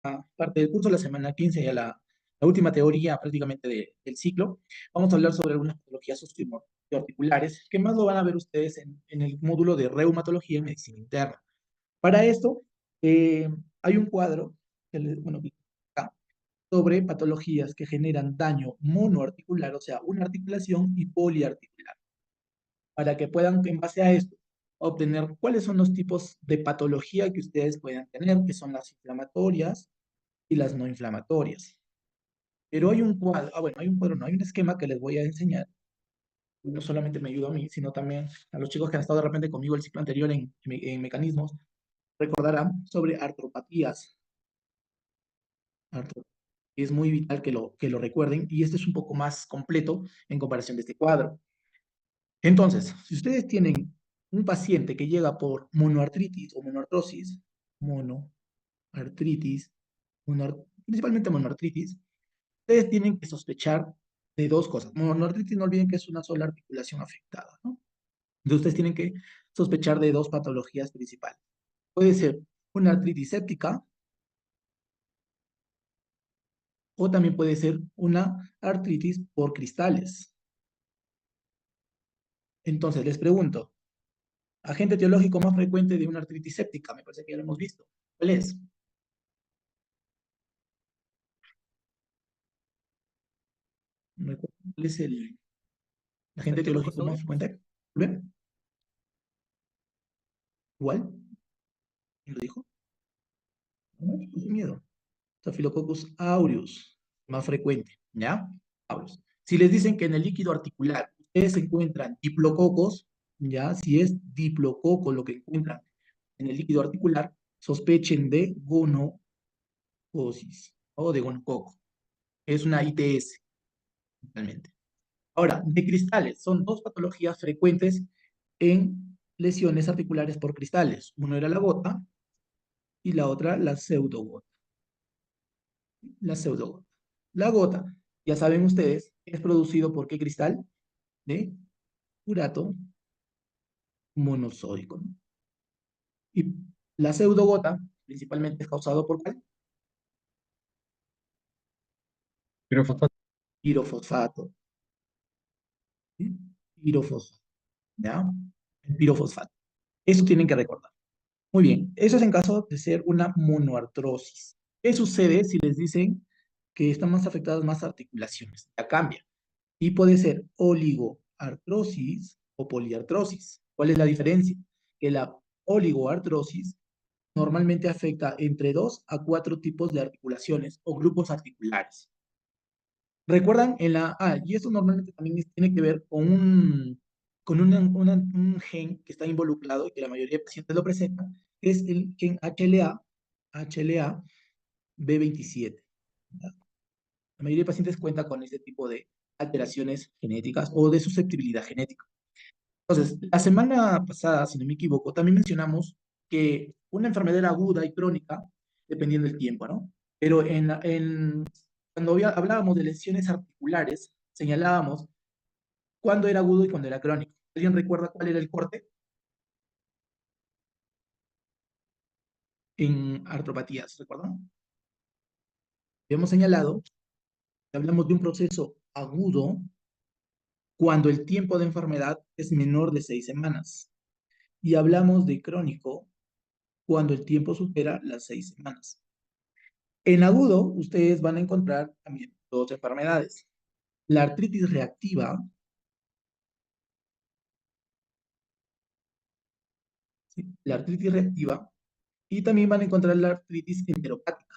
parte del curso, la semana 15, ya la última teoría prácticamente del ciclo. Vamos a hablar sobre algunas patologías osteoarticulares, que más lo van a ver ustedes en el módulo de reumatología en medicina interna. Para esto, eh, hay un cuadro, bueno, acá, sobre patologías que generan daño monoarticular, o sea, una articulación y poliarticular, para que puedan, en base a esto, obtener cuáles son los tipos de patología que ustedes puedan tener, que son las inflamatorias y las no inflamatorias. Pero hay un cuadro, bueno, hay un cuadro, no, hay un esquema que les voy a enseñar. No solamente me ayuda a mí, sino también a los chicos que han estado de repente conmigo el ciclo anterior en mecanismos, recordarán sobre artropatías. Es muy vital que lo recuerden, y este es un poco más completo en comparación de este cuadro. Entonces, si ustedes tienen un paciente que llega por monoartritis o monoartrosis, monoartritis, principalmente monoartritis, ustedes tienen que sospechar de dos cosas. Monoartritis, no olviden que es una sola articulación afectada, ¿no? Entonces, ustedes tienen que sospechar de dos patologías principales. Puede ser una artritis séptica, o también puede ser una artritis por cristales. Entonces, les pregunto, agente etiológico más frecuente de una artritis séptica, me parece que ya lo hemos visto. ¿Cuál es? ¿Me recuerdan ¿Cuál es el agente Estafilococos etiológico más aureus. frecuente? ¿Bien? ¿Igual? ¿Quién lo dijo? No, sin miedo. Staphylococcus aureus, más frecuente, ¿ya? Aureus. Si les dicen que en el líquido articular ustedes encuentran diplococos, ¿ya? Si es diplococo lo que encuentran en el líquido articular, sospechen de gonocosis o de gonococo. Es una ITS, realmente. Ahora, de cristales, son dos patologías frecuentes en lesiones articulares por cristales. Uno era la gota y la otra la pseudogota. La pseudogota. La gota, ya saben ustedes, es producido por qué cristal? De urato monosódico, ¿no? Y la pseudogota principalmente es causado por ¿cuál? Pirofosfato. Pirofosfato. ¿Sí? Pirofosfato, ¿ya? El pirofosfato. Eso tienen que recordar. Muy bien, eso es en caso de ser una monoartrosis. ¿Qué sucede si les dicen que están más afectadas más articulaciones? Ya cambia. Y puede ser oligoartrosis o poliartrosis. ¿Cuál es la diferencia? Que la oligoartrosis normalmente afecta entre 2 a 4 tipos de articulaciones o grupos articulares. ¿Recuerdan y esto normalmente también tiene que ver con un gen que está involucrado y que la mayoría de pacientes lo presentan, que es el gen HLA B27. ¿Ya? La mayoría de pacientes cuenta con este tipo de alteraciones genéticas o de susceptibilidad genética. Entonces, la semana pasada, si no me equivoco, también mencionamos que una enfermedad era aguda y crónica, dependiendo del tiempo, ¿no? Pero cuando hablábamos de lesiones articulares, señalábamos cuándo era agudo y cuándo era crónico. ¿Alguien recuerda cuál era el corte en artropatías? ¿Recuerdan? Habíamos señalado que hablamos de un proceso agudo cuando el tiempo de enfermedad es menor de 6 semanas. Y hablamos de crónico cuando el tiempo supera las 6 semanas. En agudo, ustedes van a encontrar también dos enfermedades. La artritis reactiva, ¿sí? La artritis reactiva, y también van a encontrar la artritis enteropática,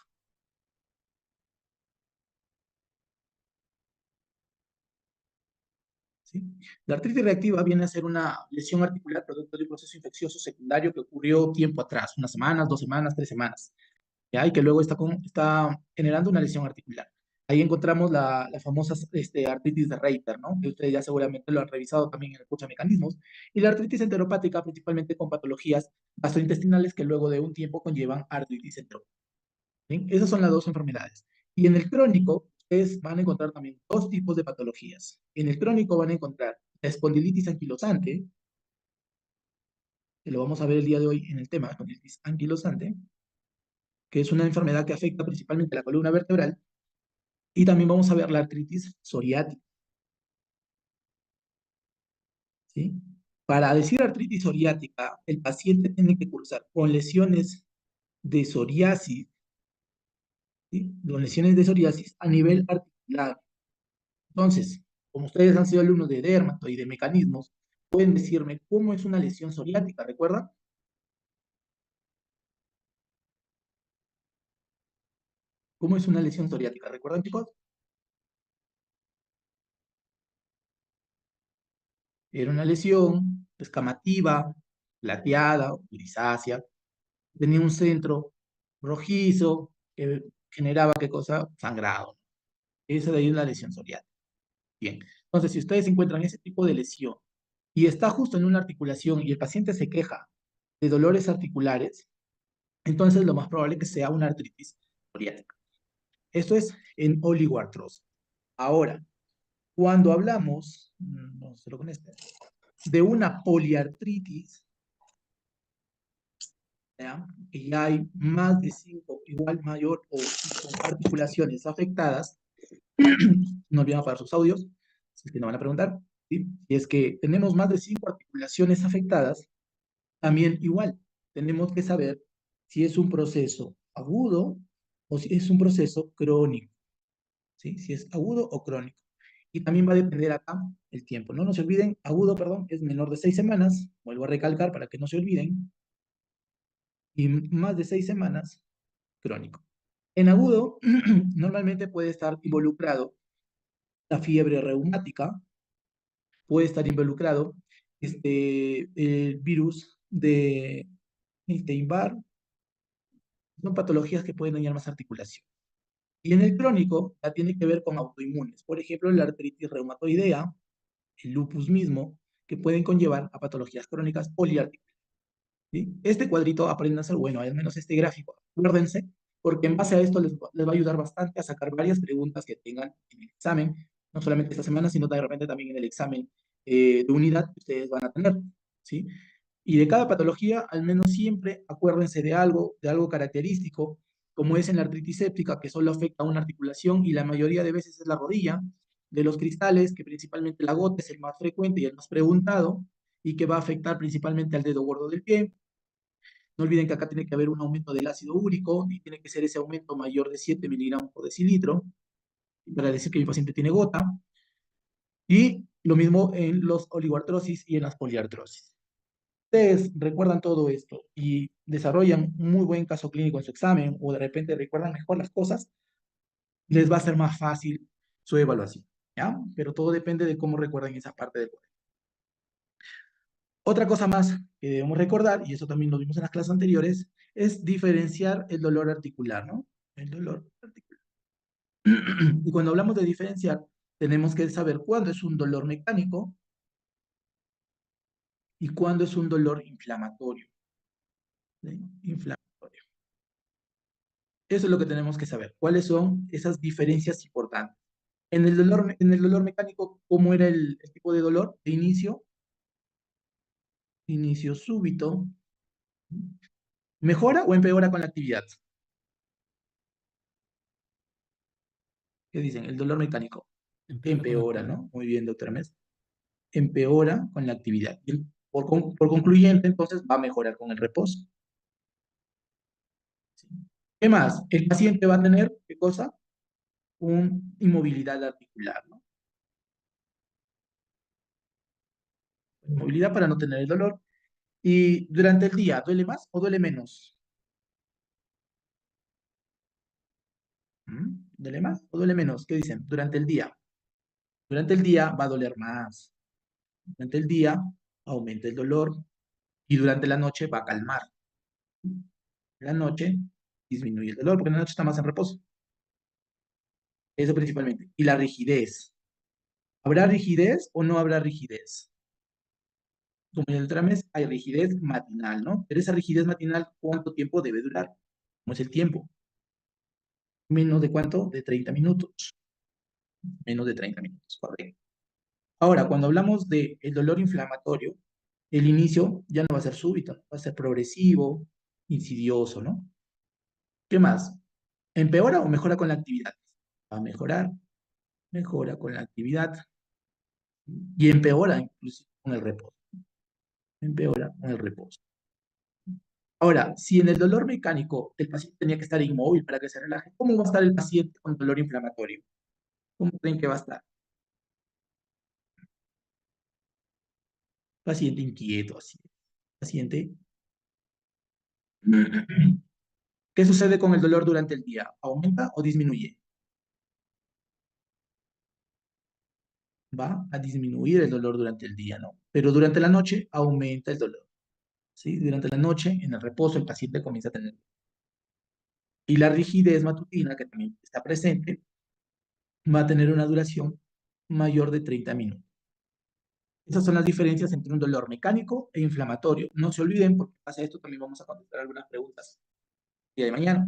¿sí? La artritis reactiva viene a ser una lesión articular producto de un proceso infeccioso secundario que ocurrió tiempo atrás, unas semanas, 2 semanas, 3 semanas. ¿Ya? Y que luego está generando una lesión articular. Ahí encontramos la famosa artritis de Reiter, ¿no? Que ustedes ya seguramente lo han revisado también en el curso de mecanismos. Y la artritis enteropática, principalmente con patologías gastrointestinales que luego de un tiempo conllevan artritis enteropática. ¿Sí? Esas son las dos enfermedades. Y en el crónico, ustedes van a encontrar también dos tipos de patologías. En el crónico van a encontrar la espondilitis anquilosante, que lo vamos a ver el día de hoy en el tema, espondilitis anquilosante, que es una enfermedad que afecta principalmente a la columna vertebral, y también vamos a ver la artritis psoriática, ¿sí? Para decir artritis psoriática, el paciente tiene que cursar con lesiones de psoriasis, ¿sí? Con lesiones de psoriasis a nivel articular. Entonces, como ustedes han sido alumnos de dermato y de mecanismos, pueden decirme cómo es una lesión psoriática, ¿recuerdan? ¿Cómo es una lesión psoriática? ¿Recuerdan, chicos? Era una lesión escamativa, plateada, o grisácea, tenía un centro rojizo que generaba, ¿qué cosa? Sangrado. Esa de ahí es la lesión psoriática. Bien. Entonces, si ustedes encuentran ese tipo de lesión y está justo en una articulación y el paciente se queja de dolores articulares, entonces lo más probable es que sea una artritis psoriática. Esto es en oligoartrosis. Ahora, cuando hablamos, vamos a hacerlo con este, de una poliartritis, ¿ya? Que ya hay más de 5, igual, mayor o con articulaciones afectadas, no olviden apagar sus audios, si es que no van a preguntar, ¿sí? Si es que tenemos más de 5 articulaciones afectadas, también igual, tenemos que saber si es un proceso agudo o si es un proceso crónico, ¿sí? Si es agudo o crónico. Y también va a depender acá el tiempo. No nos olviden, agudo, perdón, es menor de 6 semanas, vuelvo a recalcar para que no se olviden, y más de 6 semanas, crónico. En agudo, normalmente puede estar involucrado la fiebre reumática, puede estar involucrado el virus de Epstein-Barr, son patologías que pueden dañar más articulación. Y en el crónico, ya tiene que ver con autoinmunes, por ejemplo, la artritis reumatoidea, el lupus mismo, que pueden conllevar a patologías crónicas poliarticulares. ¿Sí? Este cuadrito aprenden a ser bueno, al menos este gráfico. Acuérdense, porque en base a esto les va a ayudar bastante a sacar varias preguntas que tengan en el examen, no solamente esta semana, sino de repente también en el examen de unidad que ustedes van a tener, ¿sí? Y de cada patología, al menos siempre acuérdense de algo característico, como es en la artritis séptica, que solo afecta a una articulación y la mayoría de veces es la rodilla, de los cristales, que principalmente la gota es el más frecuente y el más preguntado, y que va a afectar principalmente al dedo gordo del pie. No olviden que acá tiene que haber un aumento del ácido úrico y tiene que ser ese aumento mayor de 7 miligramos por decilitro para decir que mi paciente tiene gota. Y lo mismo en los oligoartrosis y en las poliartrosis. Ustedes recuerdan todo esto y desarrollan un muy buen caso clínico en su examen o de repente recuerdan mejor las cosas, les va a ser más fácil su evaluación, ¿ya? Pero todo depende de cómo recuerden esa parte del cuerpo. Otra cosa más que debemos recordar, y eso también lo vimos en las clases anteriores, es diferenciar el dolor articular, ¿no? El dolor articular. Y cuando hablamos de diferenciar, tenemos que saber cuándo es un dolor mecánico y cuándo es un dolor inflamatorio. ¿Sí? Inflamatorio. Eso es lo que tenemos que saber. ¿Cuáles son esas diferencias importantes? En el dolor mecánico, ¿cómo era el tipo de dolor? De inicio, inicio súbito. ¿Mejora o empeora con la actividad? ¿Qué dicen? El dolor mecánico. Empeora con la Empeora, actividad. ¿no? Muy bien, doctora Mes. Empeora con la actividad. Y por concluyente, entonces, va a mejorar con el reposo. ¿Sí? ¿Qué más? El paciente va a tener, ¿qué cosa? Una inmovilidad articular, ¿no? Inmovilidad para no tener el dolor. Y durante el día, ¿duele más o duele menos? ¿Duele más o duele menos? ¿Qué dicen? Durante el día. Durante el día va a doler más. Durante el día aumenta el dolor y durante la noche va a calmar. En la noche disminuye el dolor porque en la noche está más en reposo. Eso principalmente. Y la rigidez. ¿Habrá rigidez o no habrá rigidez? Como en el trames hay rigidez matinal, ¿no? Pero esa rigidez matinal, ¿cuánto tiempo debe durar? ¿Cómo es el tiempo? ¿Menos de cuánto? De 30 minutos. Menos de 30 minutos, correcto. Ahora, cuando hablamos del dolor inflamatorio, el inicio ya no va a ser súbito, va a ser progresivo, insidioso, ¿no? ¿Qué más? ¿Empeora o mejora con la actividad? Va a mejorar, mejora con la actividad y empeora incluso con el reposo. Empeora con el reposo. Ahora, si en el dolor mecánico el paciente tenía que estar inmóvil para que se relaje, ¿cómo va a estar el paciente con dolor inflamatorio? ¿Cómo creen que va a estar? Paciente inquieto, así. Paciente. ¿Qué sucede con el dolor durante el día? ¿Aumenta o disminuye? Va a disminuir el dolor durante el día, ¿no? Pero durante la noche aumenta el dolor, ¿sí? Durante la noche, en el reposo, el paciente comienza a tener. Y la rigidez matutina, que también está presente, va a tener una duración mayor de 30 minutos. Esas son las diferencias entre un dolor mecánico e inflamatorio. No se olviden, porque pasa esto, también vamos a contestar algunas preguntas el día de mañana.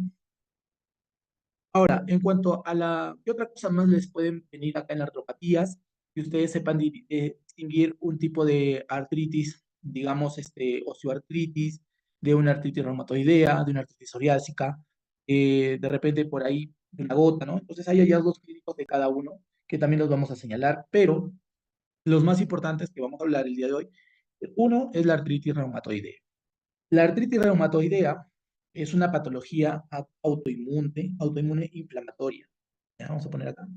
Ahora, en cuanto a ¿qué otra cosa más les pueden venir acá en artropatías? Que ustedes sepan distinguir un tipo de artritis, digamos, osteoartritis, de una artritis reumatoidea, de una artritis psoriásica, de repente por ahí de una gota, ¿no? Entonces hay hallazgos clínicos de cada uno que también los vamos a señalar, pero los más importantes que vamos a hablar el día de hoy, uno es la artritis reumatoidea. La artritis reumatoidea es una patología autoinmune inflamatoria. Ya, vamos a poner acá,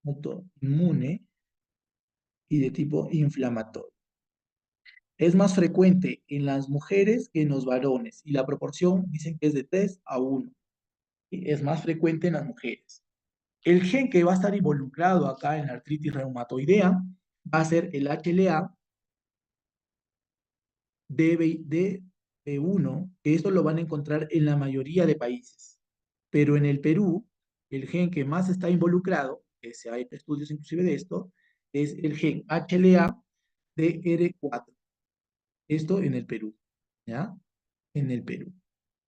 autoinmune y de tipo inflamatorio. Es más frecuente en las mujeres que en los varones y la proporción dicen que es de 3 a 1. ¿Sí? Es más frecuente en las mujeres. El gen que va a estar involucrado acá en la artritis reumatoidea va a ser el HLA DB1, que esto lo van a encontrar en la mayoría de países. Pero en el Perú, el gen que más está involucrado, que se ha hecho estudios inclusive de esto, es el gen HLA-DR4. Esto en el Perú, ¿ya? En el Perú.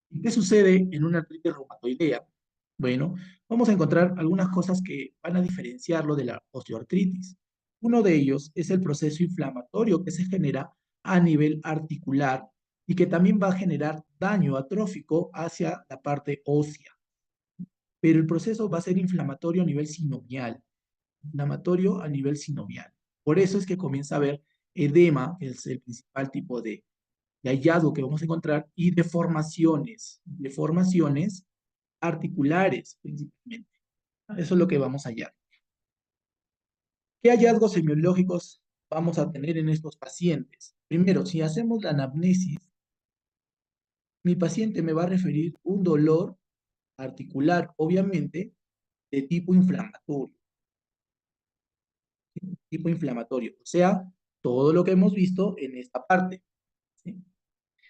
¿Y qué sucede en una artritis reumatoidea? Bueno, vamos a encontrar algunas cosas que van a diferenciarlo de la osteoartritis. Uno de ellos es el proceso inflamatorio que se genera a nivel articular y que también va a generar daño atrófico hacia la parte ósea. Pero el proceso va a ser inflamatorio a nivel sinovial, inflamatorio a nivel sinovial. Por eso es que comienza a haber edema, que es el principal tipo de hallazgo que vamos a encontrar, y deformaciones articulares principalmente. Eso es lo que vamos a hallar. ¿Qué hallazgos semiológicos vamos a tener en estos pacientes? Primero, si hacemos la anamnesis, mi paciente me va a referir un dolor articular, obviamente, de tipo inflamatorio. ¿Sí? Tipo inflamatorio, o sea, todo lo que hemos visto en esta parte. ¿Sí?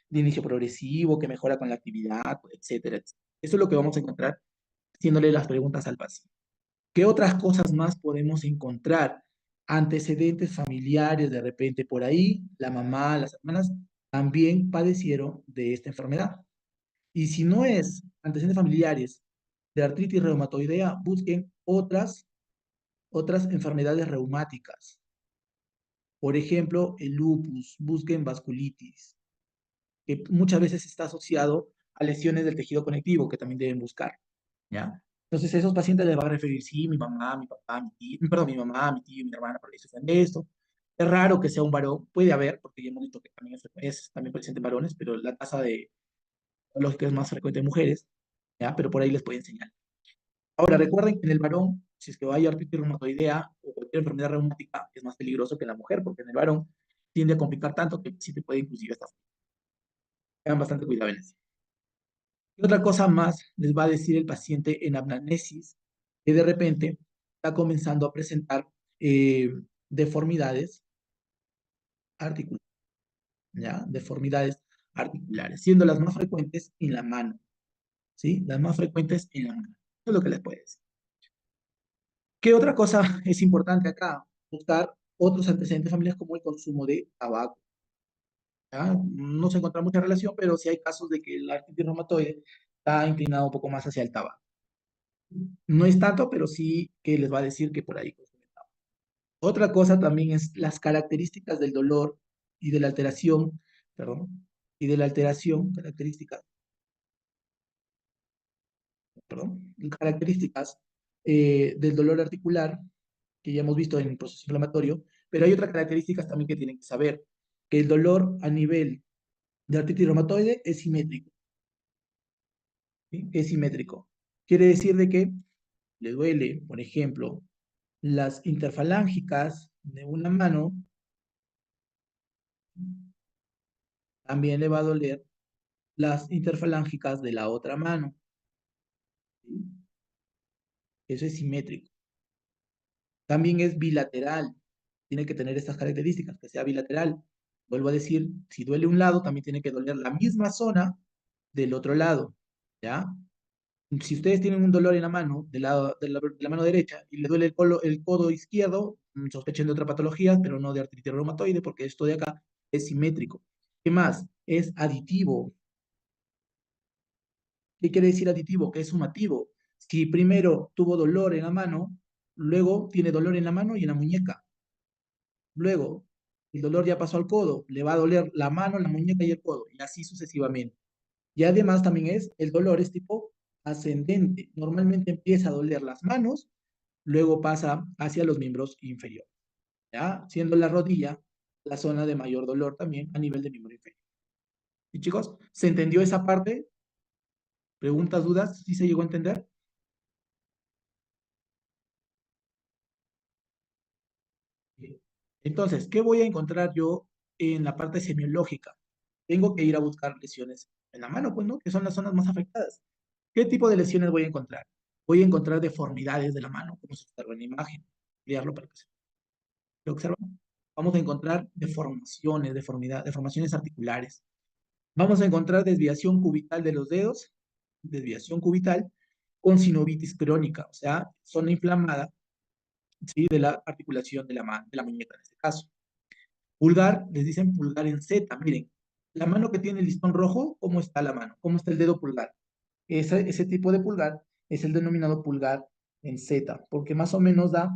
De inicio progresivo, que mejora con la actividad, etcétera, etcétera. Eso es lo que vamos a encontrar haciéndole las preguntas al paciente. ¿Qué otras cosas más podemos encontrar? Antecedentes familiares, de repente por ahí, la mamá, las hermanas también padecieron de esta enfermedad. Y si no es antecedentes familiares de artritis reumatoidea, busquen otras enfermedades reumáticas. Por ejemplo, el lupus, busquen vasculitis, que muchas veces está asociado a lesiones del tejido conectivo que también deben buscar, ¿ya? Entonces, a esos pacientes les va a referir, sí, mi mamá, mi papá, mi tío, perdón, mi mamá, mi tío, mi hermana, por ahí sufren de esto. Es raro que sea un varón, puede haber, porque ya hemos visto que también es también presente en varones, pero la tasa de lógica es más frecuente en mujeres, ¿ya? Pero por ahí les puede enseñar. Ahora, recuerden que en el varón, si es que vaya artritis reumatoidea o cualquier enfermedad reumática, es más peligroso que en la mujer, porque en el varón tiende a complicar tanto que sí te puede inclusive hasta. Tengan bastante cuidado en eso. ¿Qué otra cosa más les va a decir el paciente en anamnesis? Que de repente está comenzando a presentar eh, deformidades articulares, ¿ya? Deformidades articulares, siendo las más frecuentes en la mano, ¿sí? Las más frecuentes en la mano. Eso es lo que les puede decir. ¿Qué otra cosa es importante acá? Buscar otros antecedentes familiares como el consumo de tabaco, ¿ya? No se encuentra mucha relación, pero sí hay casos de que el artritis reumatoide está inclinado un poco más hacia el tabaco. No es tanto, pero sí que les va a decir que por ahí consumen tabaco. Otra cosa también es las características del dolor y de la alteración, perdón, y de la alteración, características perdón, características del dolor articular que ya hemos visto en el proceso inflamatorio, pero hay otras características también que tienen que saber, que el dolor a nivel de artritis reumatoide es simétrico, ¿sí? Es simétrico. Quiere decir de que le duele, por ejemplo, las interfalángicas de una mano, también le va a doler las interfalángicas de la otra mano, ¿sí? Eso es simétrico. También es bilateral. Tiene que tener estas características, que sea bilateral. Vuelvo a decir, si duele un lado, también tiene que doler la misma zona del otro lado, ¿ya? Si ustedes tienen un dolor en la mano, de la mano derecha, y le duele el codo izquierdo, sospechen de otra patología, pero no de artritis reumatoide, porque esto de acá es simétrico. ¿Qué más? Es aditivo. ¿Qué quiere decir aditivo? Que es sumativo. Si primero tuvo dolor en la mano, luego tiene dolor en la mano y en la muñeca. Luego, el dolor ya pasó al codo, le va a doler la mano, la muñeca y el codo, y así sucesivamente. Y además también el dolor es tipo ascendente. Normalmente empieza a doler las manos, luego pasa hacia los miembros inferiores, ¿ya? Siendo la rodilla la zona de mayor dolor también a nivel de miembro inferior. ¿Y chicos, se entendió esa parte? ¿Preguntas, dudas? ¿Sí se llegó a entender? Bien. Entonces, ¿qué voy a encontrar yo en la parte semiológica? Tengo que ir a buscar lesiones en la mano, pues, ¿no? Que son las zonas más afectadas. ¿Qué tipo de lesiones voy a encontrar? Voy a encontrar deformidades de la mano, como se observa en la imagen. Leerlo para que se lo observan. Vamos a encontrar deformaciones, deformaciones articulares. Vamos a encontrar desviación cubital de los dedos, desviación cubital, con sinovitis crónica, o sea, zona inflamada, ¿sí? De la articulación de la mano, de la muñeca en este caso. Pulgar, les dicen pulgar en Z. Miren, la mano que tiene el listón rojo, ¿cómo está la mano? ¿Cómo está el dedo pulgar? Ese tipo de pulgar es el denominado pulgar en Z, porque más o menos da,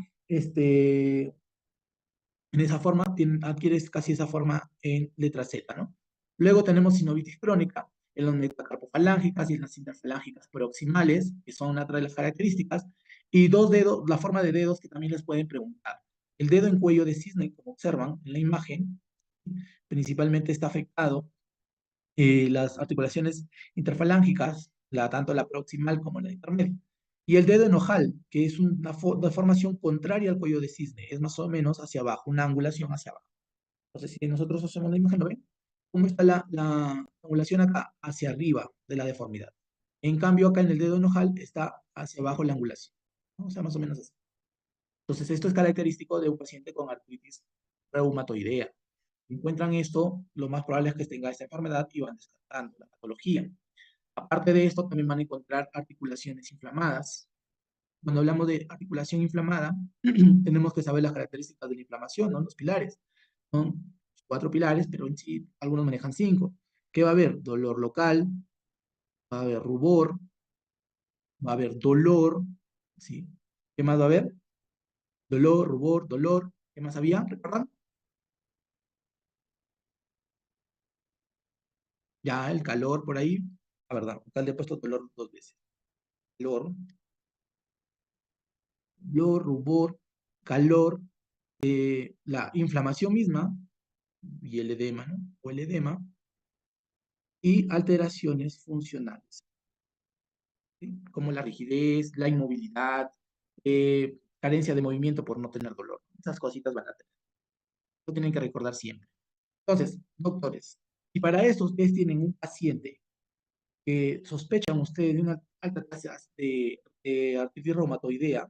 en esa forma, adquieres casi esa forma en letra Z, ¿no? Luego tenemos sinovitis crónica en las metacarpofalángicas y en las interfalángicas proximales, que son otra de las características, y dos dedos, la forma de dedos que también les pueden preguntar. El dedo en cuello de cisne, como observan en la imagen, principalmente está afectado las articulaciones interfalángicas, tanto la proximal como la intermedia. Y el dedo en ojal, que es una deformación contraria al cuello de cisne, es más o menos hacia abajo, una angulación hacia abajo. Entonces, si nosotros hacemos la imagen, ¿lo ven? ¿Cómo está la angulación acá? Hacia arriba de la deformidad. En cambio, acá en el dedo en ojal está hacia abajo la angulación, ¿no? O sea, más o menos así. Entonces, esto es característico de un paciente con artritis reumatoidea. Si encuentran esto, lo más probable es que tenga esta enfermedad y van descartando la patología. Aparte de esto, también van a encontrar articulaciones inflamadas. Cuando hablamos de articulación inflamada, tenemos que saber las características de la inflamación, ¿no? Los pilares. Son 4 pilares, pero en sí algunos manejan 5. ¿Qué va a haber? Dolor local, va a haber rubor, va a haber dolor, ¿sí? ¿Qué más va a haber? Dolor, rubor, dolor. ¿Qué más había? ¿Recuerdan? Ya el calor por ahí. La verdad, acá le he puesto dolor 2 veces. Dolor, dolor, rubor, calor, la inflamación misma y el edema, ¿no? O el edema y alteraciones funcionales, ¿sí? Como la rigidez, la inmovilidad, carencia de movimiento por no tener dolor. Esas cositas van a tener. Lo tienen que recordar siempre. Entonces, doctores, y para esto ustedes tienen un paciente que sospechan ustedes de una alta tasa de artritis reumatoidea,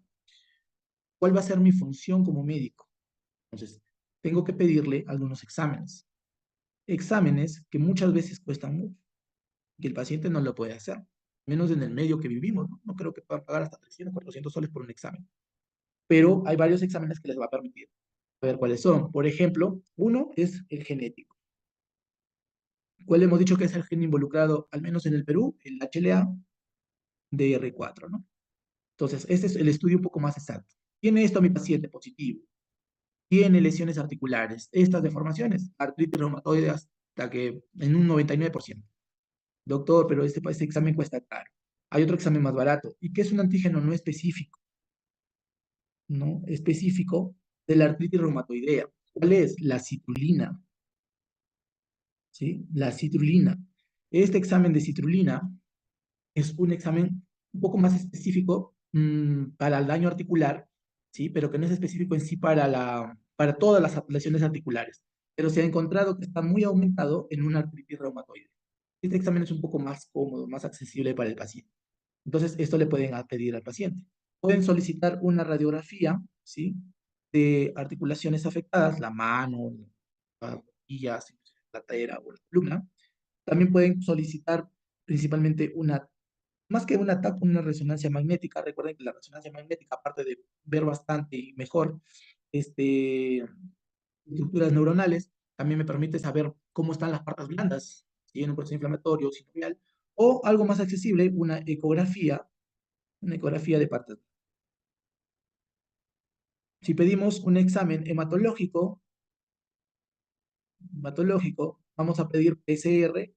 ¿cuál va a ser mi función como médico? Entonces, tengo que pedirle algunos exámenes. Exámenes que muchas veces cuestan mucho, que el paciente no lo puede hacer, menos en el medio que vivimos, ¿no? No creo que puedan pagar hasta 300, 400 soles por un examen. Pero hay varios exámenes que les va a permitir. A ver cuáles son. Por ejemplo, uno es el genético. ¿Cuál hemos dicho que es el gen involucrado, al menos en el Perú? El HLA-DR4, ¿no? Entonces, este es el estudio un poco más exacto. ¿Tiene esto mi paciente positivo? ¿Tiene lesiones articulares? Estas deformaciones, artritis reumatoide hasta que en un 99%. Doctor, pero este examen cuesta caro. Hay otro examen más barato. ¿Y qué es un antígeno no específico? ¿No? Específico de la artritis reumatoidea. ¿Cuál es? La citrulina. ¿Sí? La citrulina. Este examen de citrulina es un examen un poco más específico para el daño articular, ¿sí? Pero que no es específico en sí para todas las lesiones articulares. Pero se ha encontrado que está muy aumentado en una artritis reumatoide. Este examen es un poco más cómodo, más accesible para el paciente. Entonces, esto le pueden pedir al paciente. Pueden solicitar una radiografía, ¿sí? De articulaciones afectadas, la mano, la rodilla, la cadera o la columna. También pueden solicitar principalmente más que una TAP, una resonancia magnética. Recuerden que la resonancia magnética, aparte de ver bastante y mejor estructuras neuronales, también me permite saber cómo están las partes blandas, si hay un proceso inflamatorio, sinovial, o algo más accesible, una ecografía de partes. Si pedimos un examen hematológico, vamos a pedir PCR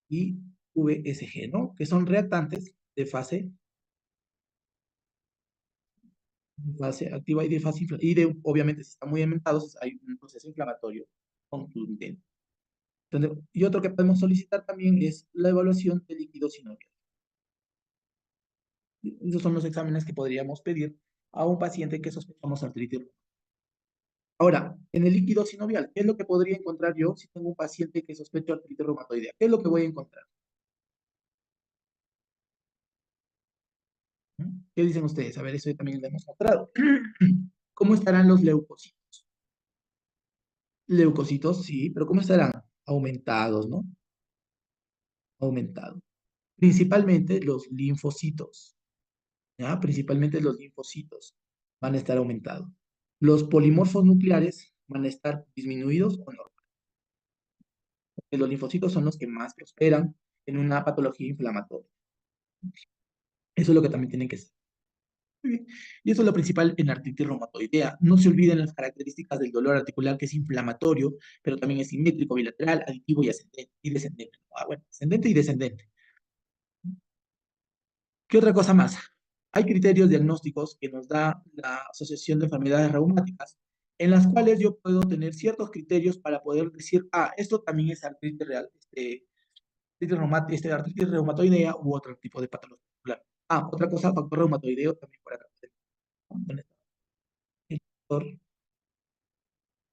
y VSG, ¿no? Que son reactantes de fase activa y de fase obviamente, si están muy aumentados, hay un proceso inflamatorio contundente. Entonces, y otro que podemos solicitar también es la evaluación de líquido sinovial. Esos son los exámenes que podríamos pedir a un paciente que sospechamos artritis reumatoide. Ahora, en el líquido sinovial, ¿qué es lo que podría encontrar yo si tengo un paciente que sospecho artritis reumatoidea? ¿Qué es lo que voy a encontrar? ¿Mm? ¿Qué dicen ustedes? A ver, eso también lo hemos mostrado. ¿Cómo estarán los leucocitos? Leucocitos, sí, pero ¿cómo estarán? Aumentados, ¿no? Aumentados. Principalmente los linfocitos, ¿ya? Principalmente los linfocitos van a estar aumentados. Los polimorfos nucleares van a estar disminuidos o no. Porque los linfocitos son los que más prosperan en una patología inflamatoria. Eso es lo que también tienen que ser. Muy bien. Y eso es lo principal en artritis reumatoidea. No se olviden las características del dolor articular, que es inflamatorio, pero también es simétrico, bilateral, aditivo y ascendente y descendente. Ah, bueno, ascendente y descendente. ¿Qué otra cosa más? Hay criterios diagnósticos que nos da la Asociación de Enfermedades Reumáticas, en las cuales yo puedo tener ciertos criterios para poder decir, esto también es artritis real, artritis reumatoidea u otro tipo de patología articular. Otra cosa, factor reumatoideo también por acá. ¿Dónde está? El factor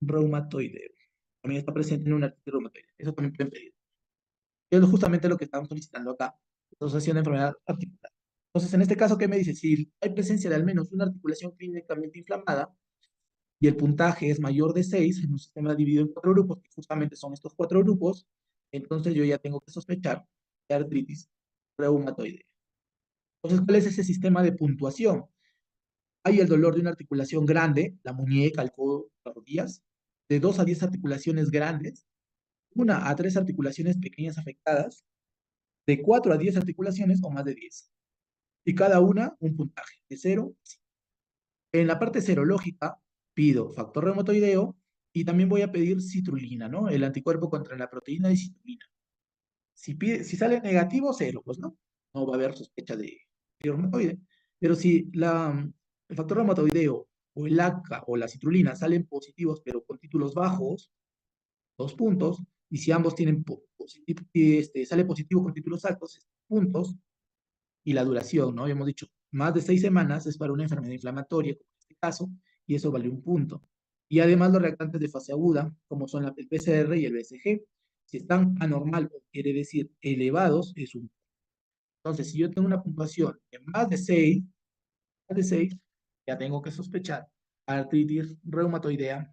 reumatoideo. También está presente en una artritis reumatoidea. Eso también pueden pedir. Es justamente lo que estamos solicitando acá, la Asociación de Enfermedad Articular. Entonces, en este caso, ¿qué me dice? Si hay presencia de al menos una articulación clínicamente inflamada y el puntaje es mayor de 6 en un sistema dividido en 4 grupos, que justamente son estos 4 grupos, entonces yo ya tengo que sospechar de artritis reumatoidea. Entonces, ¿cuál es ese sistema de puntuación? Hay el dolor de una articulación grande, la muñeca, el codo, las rodillas, de 2 a 10 articulaciones grandes, 1 a 3 articulaciones pequeñas afectadas, de 4 a 10 articulaciones o más de 10. Y cada una un puntaje de 0 a 5. En la parte serológica pido factor reumatoideo y también voy a pedir citrulina, ¿no? El anticuerpo contra la proteína de citrulina. Si sale negativo, 0, pues no. No va a haber sospecha de reumatoide. Pero si el factor reumatoideo o el ACA o la citrulina salen positivos, pero con títulos bajos, 2 puntos. Y si ambos tienen sale positivo con títulos altos, puntos. Y la duración, ¿no? Habíamos dicho, más de 6 semanas es para una enfermedad inflamatoria, como en este caso, y eso vale 1 punto. Y además los reactantes de fase aguda, como son el PCR y el BCG, si están anormal o quiere decir elevados, es 1 punto. Entonces, si yo tengo una puntuación de más de seis, ya tengo que sospechar artritis reumatoidea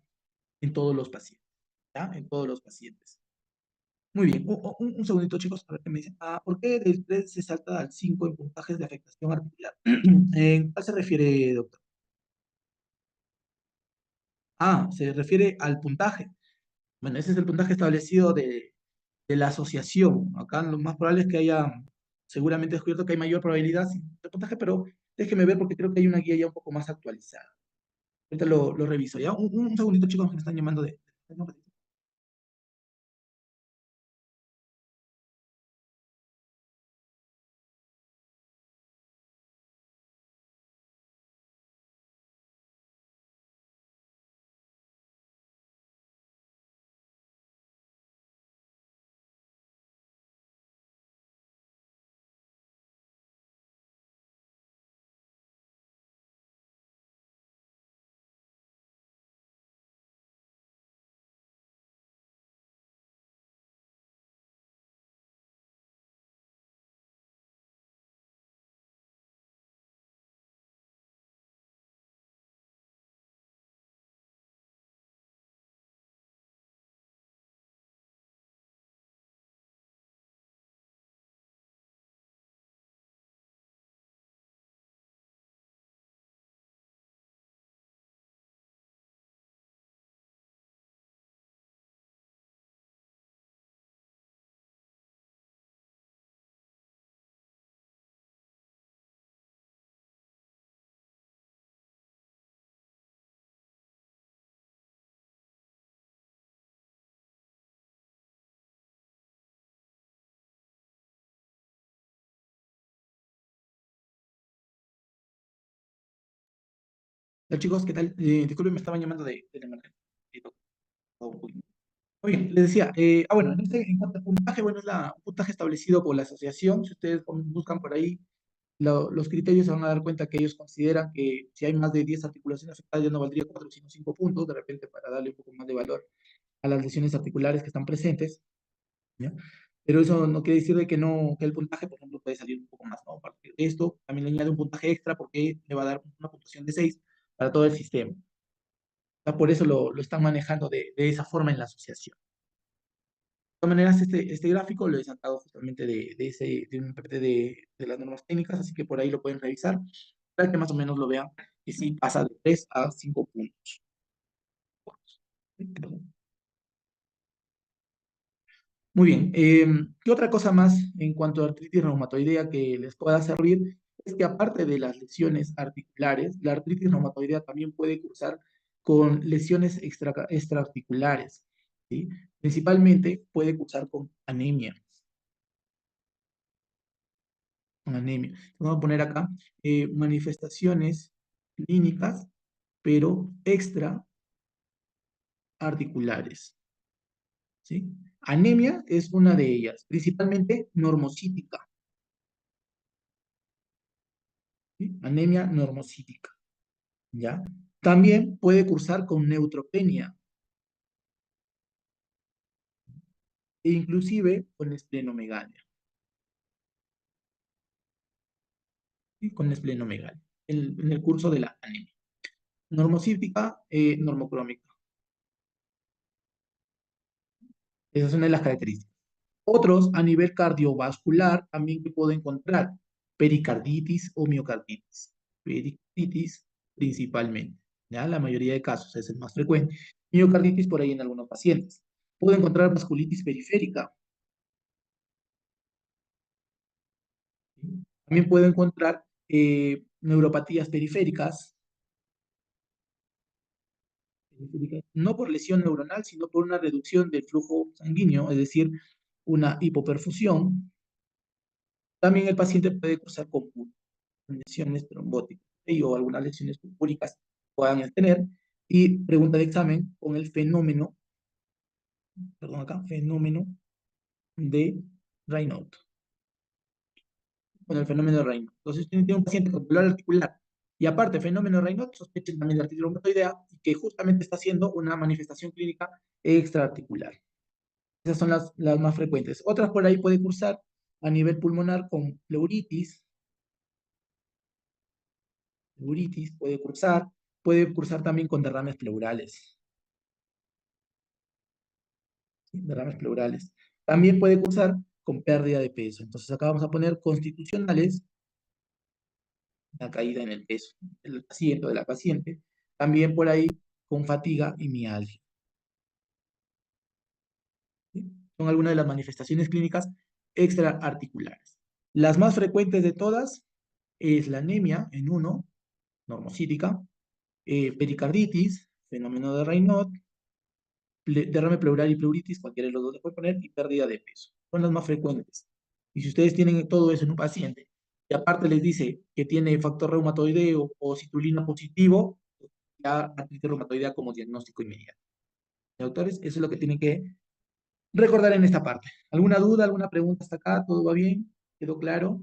en todos los pacientes, ¿ya? En todos los pacientes. Muy bien, un segundito, chicos, a ver qué me dicen. ¿Por qué del 3 se salta al 5 en puntajes de afectación articular? ¿En cuál se refiere, doctor? Se refiere al puntaje. Bueno, ese es el puntaje establecido de la asociación. Acá lo más probable es que haya, seguramente descubierto que hay mayor probabilidad de puntaje, pero déjeme ver porque creo que hay una guía ya un poco más actualizada. Ahorita lo reviso, ¿ya? Un segundito, chicos, que me están llamando de... Hola chicos, ¿qué tal? Disculpen, me estaban llamando de la emergencia. Muy bien, les decía, bueno, en cuanto al puntaje, bueno, es un puntaje establecido por la asociación. Si ustedes buscan por ahí los criterios, se van a dar cuenta que ellos consideran que si hay más de 10 articulaciones afectadas, ya no valdría 4, sino 5 puntos, de repente para darle un poco más de valor a las lesiones articulares que están presentes, ¿ya? Pero eso no quiere decir de que no, que el puntaje, por ejemplo, puede salir un poco más, ¿no? Aparte de esto, también le añade un puntaje extra porque le va a dar una puntuación de 6 para todo el sistema. Sea, por eso lo están manejando de esa forma en la asociación. De todas maneras, este gráfico lo he sacado justamente de un PPT de las normas técnicas, así que por ahí lo pueden revisar para que más o menos lo vean y si pasa de 3 a 5 puntos. Muy bien. ¿Qué otra cosa más en cuanto a artritis reumatoidea que les pueda servir? Es que aparte de las lesiones articulares, la artritis reumatoidea también puede cursar con lesiones extraarticulares, ¿sí? Principalmente puede cursar con anemia. Con anemia. Vamos a poner acá manifestaciones clínicas, pero extraarticulares, ¿sí? Anemia es una de ellas, principalmente normocítica. ¿Sí? Anemia normocítica, ¿ya? También puede cursar con neutropenia e inclusive con esplenomegalia, ¿sí? Con esplenomegalia, en el curso de la anemia. Normocítica, normocrómica. Esa es una de las características. Otros a nivel cardiovascular también que puedo encontrar pericarditis o miocarditis. Pericarditis principalmente, ¿ya? La mayoría de casos es el más frecuente. Miocarditis por ahí en algunos pacientes. Puedo encontrar vasculitis periférica. ¿Sí? También puedo encontrar neuropatías periféricas, no por lesión neuronal, sino por una reducción del flujo sanguíneo, es decir, una hipoperfusión. También el paciente puede cursar con lesiones trombóticas o algunas lesiones purpúricas puedan tener. Y pregunta de examen con el fenómeno, perdón acá, fenómeno de Raynaud. Con el fenómeno de Raynaud. Entonces, usted tiene un paciente con dolor articular y aparte fenómeno de Raynaud, sospechen también de artritis reumatoidea y que justamente está haciendo una manifestación clínica extraarticular. Esas son las más frecuentes. Otras por ahí puede cursar a nivel pulmonar con pleuritis puede cursar también con derrames pleurales. ¿Sí? Derrames pleurales. También puede cursar con pérdida de peso. Entonces acá vamos a poner constitucionales, la caída en el peso del paciente o de la paciente. También por ahí con fatiga y mialgia. ¿Sí? Son algunas de las manifestaciones clínicas extraarticulares. Las más frecuentes de todas es la anemia en uno, normocítica, pericarditis, fenómeno de Raynaud, derrame pleural y pleuritis, cualquiera de los dos se puede poner, y pérdida de peso. Son las más frecuentes. Y si ustedes tienen todo eso en un paciente, y aparte les dice que tiene factor reumatoideo o citulina positivo, ya artritis reumatoidea como diagnóstico inmediato. Doctores, eso es lo que tienen que recordar en esta parte. ¿Alguna duda, alguna pregunta hasta acá? ¿Todo va bien? ¿Quedó claro?